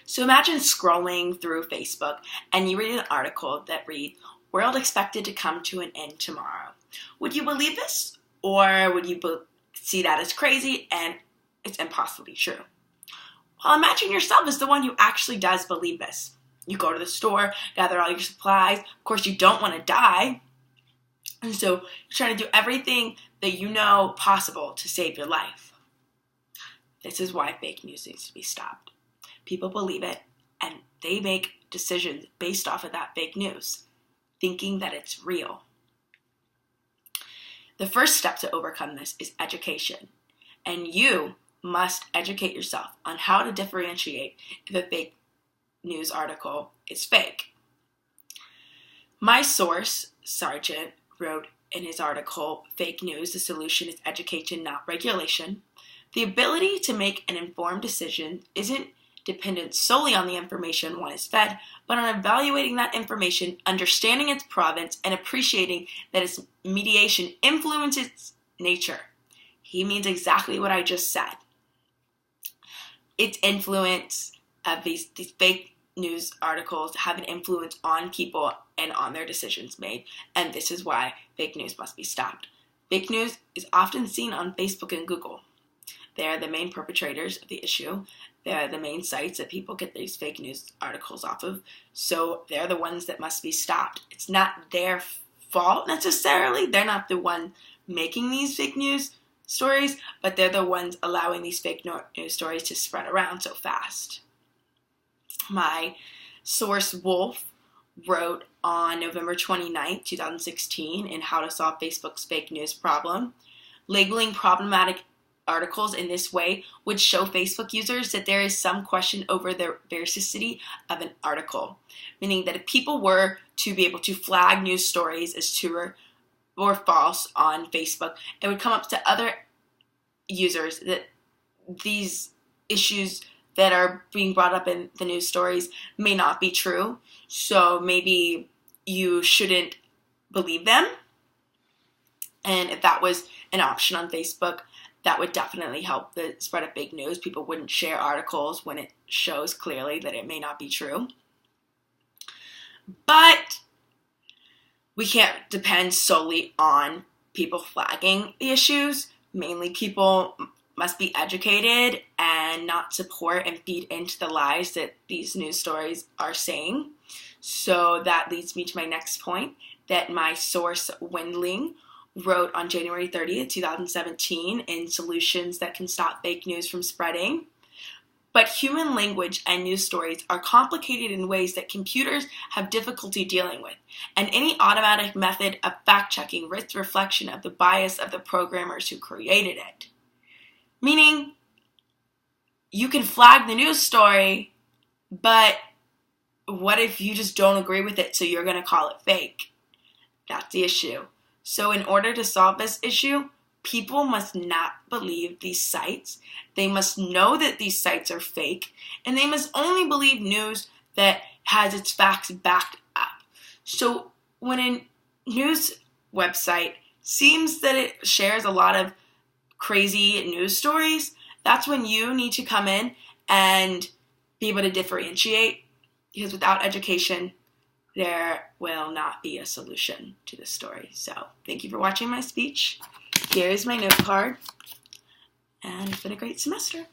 So imagine scrolling through Facebook and you read an article that reads, "World expected to come to an end tomorrow." Would you believe this? Or would you see that as crazy and it's impossibly true? Well, imagine yourself as the one who actually does believe this. You go to the store, gather all your supplies. Of course, you don't want to die. And so you're trying to do everything that you know possible to save your life. This is why fake news needs to be stopped. People believe it, and they make decisions based off of that fake news, thinking that it's real. The first step to overcome this is education, and you must educate yourself on how to differentiate if a fake news article is fake. My source, Sargent, wrote in his article, "Fake News, the solution is education, not regulation." The ability to make an informed decision isn't dependent solely on the information one is fed, but on evaluating that information, understanding its provenance, and appreciating that its mediation influences its nature. He means exactly what I just said. Its influence of these fake news articles have an influence on people and on their decisions made, and this is why fake news must be stopped. Fake news is often seen on Facebook and Google. They are the main perpetrators of the issue. They are the main sites that people get these fake news articles off of, so they're the ones that must be stopped. It's not their fault necessarily. They're not the one making these fake news stories, but they're the ones allowing these fake news stories to spread around so fast. My source, Wolf, wrote on November 29, 2016 in How to Solve Facebook's Fake News Problem. Labeling problematic articles in this way would show Facebook users that there is some question over the veracity of an article, meaning that if people were to be able to flag news stories as true or false on Facebook, it would come up to other users that these issues that are being brought up in the news stories may not be true, so maybe you shouldn't believe them. And if that was an option on Facebook, that would definitely help the spread of fake news. People wouldn't share articles when it shows clearly that it may not be true. But we can't depend solely on people flagging the issues. Mainly people must be educated and not support and feed into the lies that these news stories are saying. So that leads me to my next point, that my source, Wendling, wrote on January 30th, 2017 in Solutions That Can Stop Fake News from Spreading. But human language and news stories are complicated in ways that computers have difficulty dealing with, and any automatic method of fact-checking risks reflection of the bias of the programmers who created it. Meaning, you can flag the news story, but what if you just don't agree with it, so you're going to call it fake? That's the issue. So in order to solve this issue, people must not believe these sites. They must know that these sites are fake, and they must only believe news that has its facts backed up. So when a news website seems that it shares a lot of crazy news stories, that's when you need to come in and be able to differentiate, because without education, there will not be a solution to this story. So thank you for watching my speech. Here's my note card, and it's been a great semester.